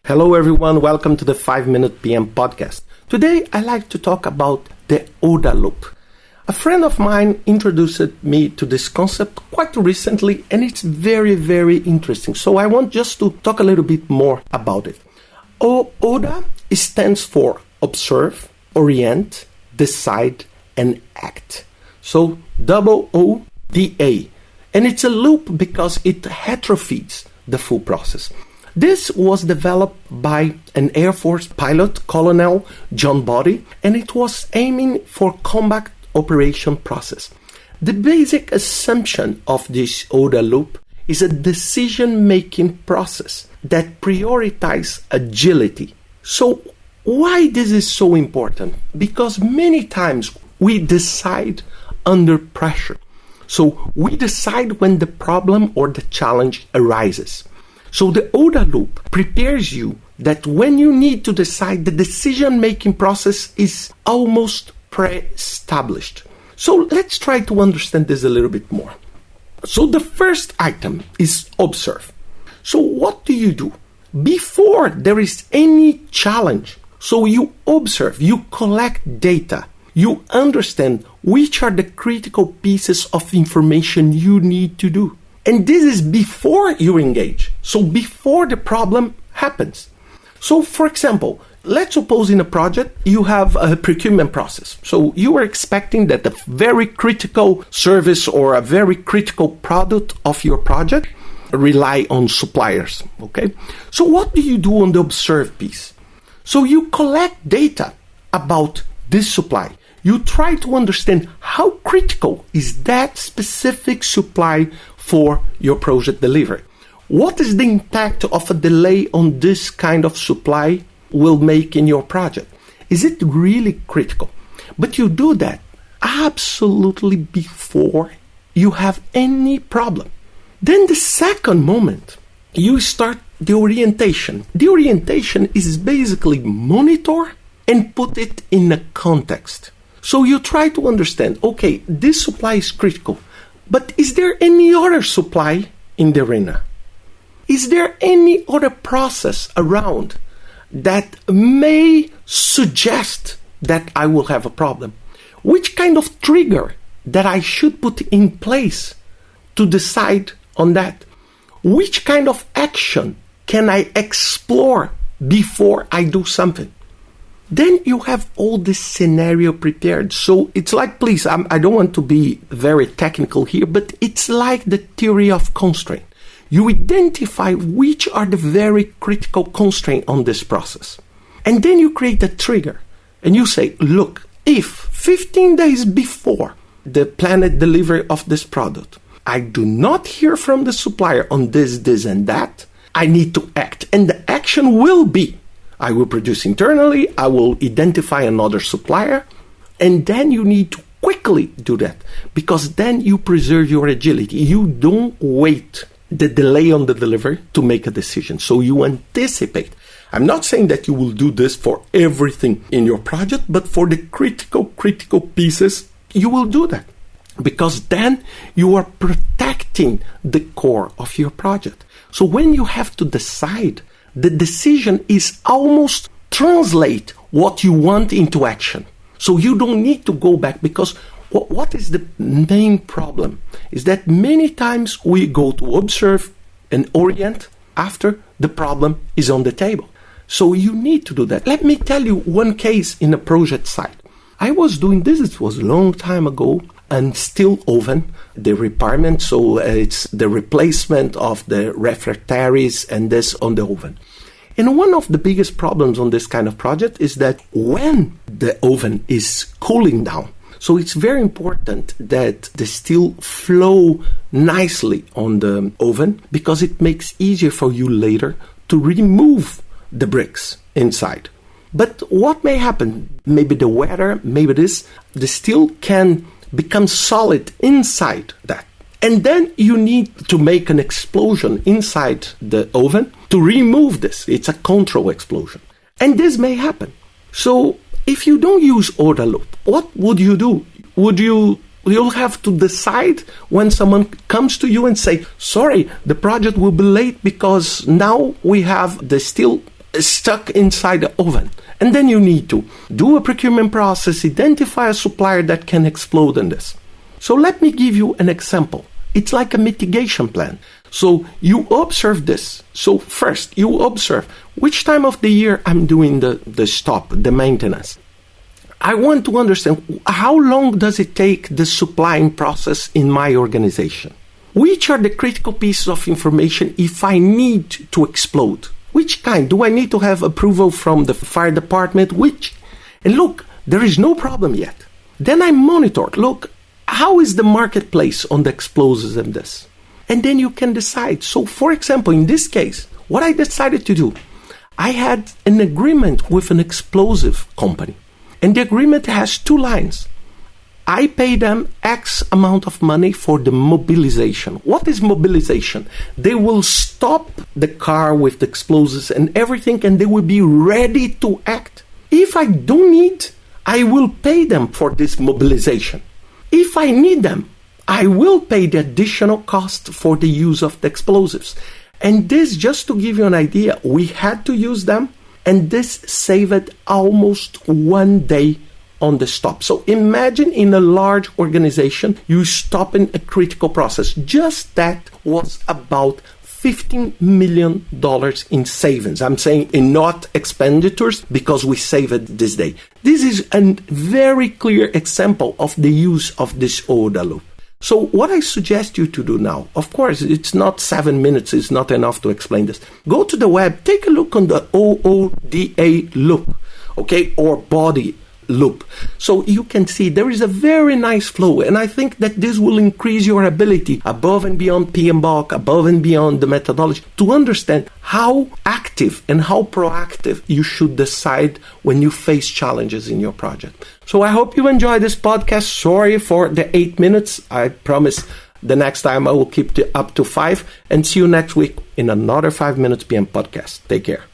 Hello everyone, welcome to the 5-Minute PM podcast. Today I like to talk about the OODA loop. A friend of mine introduced me to this concept quite recently and it's very, very interesting. So I want just to talk a little bit more about it. OODA stands for Observe, Orient, Decide, and Act. So OODA. And it's a loop because it heterofeeds the full process. This was developed by an Air Force pilot, Colonel John Body, and it was aiming for combat operation process. The basic assumption of this OODA loop is a decision-making process that prioritizes agility. So why this is so important? Because many times we decide under pressure. So we decide when the problem or the challenge arises. So the OODA loop prepares you that when you need to decide, the decision-making process is almost pre-established. So let's try to understand this a little bit more. So the first item is observe. So what do? Before there is any challenge, so you observe, you collect data, you understand which are the critical pieces of information you need to do. And this is before you engage. So before the problem happens. So for example, let's suppose in a project you have a procurement process. So you are expecting that a very critical service or a very critical product of your project rely on suppliers. Okay. So what do you do on the observe piece? So you collect data about this supply. You try to understand how critical is that specific supply for your project delivery. What is the impact of a delay on this kind of supply will make in your project? Is it really critical? But you do that absolutely before you have any problem. Then the second moment, you start the orientation. The orientation is basically monitor and put it in a context. So you try to understand, okay, this supply is critical, but is there any other supply in the arena? Is there any other process around that may suggest that I will have a problem? Which kind of trigger that I should put in place to decide on that? Which kind of action can I explore before I do something? Then you have all this scenario prepared. So it's like, please, I don't want to be very technical here, but it's like the theory of constraint. You identify which are the very critical constraints on this process. And then you create a trigger. And you say, look, if 15 days before the planned delivery of this product, I do not hear from the supplier on this, and that, I need to act. And the action will be, I will produce internally, I will identify another supplier, and then you need to quickly do that because then you preserve your agility. You don't wait the delay on the delivery to make a decision. So you anticipate. I'm not saying that you will do this for everything in your project, but for the critical pieces, you will do that because then you are protecting the core of your project. So when you have to decide, the decision is almost translate what you want into action. So you don't need to go back because what is the main problem is that many times we go to observe and orient after the problem is on the table. So you need to do that. Let me tell you one case in a project site. I was doing this, it was a long time ago, and steel oven, the repairment, so it's the replacement of the refractories and this on the oven. And one of the biggest problems on this kind of project is that when the oven is cooling down, so it's very important that the steel flow nicely on the oven because it makes easier for you later to remove the bricks inside. But what may happen? Maybe the weather, maybe this, the steel can become solid inside that. And then you need to make an explosion inside the oven to remove this. It's a control explosion. And this may happen. So if you don't use OODA loop, what would you do? You'll have to decide when someone comes to you and say, sorry, the project will be late because now we have the steel stuck inside the oven. And then you need to do a procurement process, identify a supplier that can explode in this. So let me give you an example. It's like a mitigation plan. So you observe this. So first, you observe which time of the year I'm doing the stop, the maintenance. I want to understand how long does it take the supplying process in my organization? Which are the critical pieces of information if I need to explode? Which kind? Do I need to have approval from the fire department? Which? And look, there is no problem yet. Then I monitor. Look, how is the marketplace on the explosives and this? And then you can decide. So, for example, in this case, what I decided to do, I had an agreement with an explosive company. And the agreement has 2 lines. I pay them X amount of money for the mobilization. What is mobilization? They will stop the car with the explosives and everything, and they will be ready to act. If I don't need, I will pay them for this mobilization. If I need them, I will pay the additional cost for the use of the explosives. And this, just to give you an idea, we had to use them, and this saved almost 1 day on the stop. So imagine in a large organization, you stopping a critical process. Just that was about $15 million in savings. I'm saying in not expenditures because we saved this day. This is a very clear example of the use of this OODA loop. So what I suggest you to do now, of course, it's not 7 minutes, it's not enough to explain this. Go to the web, take a look on the OODA loop, okay, or body loop. So you can see there is a very nice flow, and I think that this will increase your ability above and beyond PMBOK, above and beyond the methodology, to understand how active and how proactive you should decide when you face challenges in your project. So I hope you enjoy this podcast. Sorry for the 8 minutes. I promise the next time I will keep it up to 5, and see you next week in another 5 Minutes PM podcast. Take care.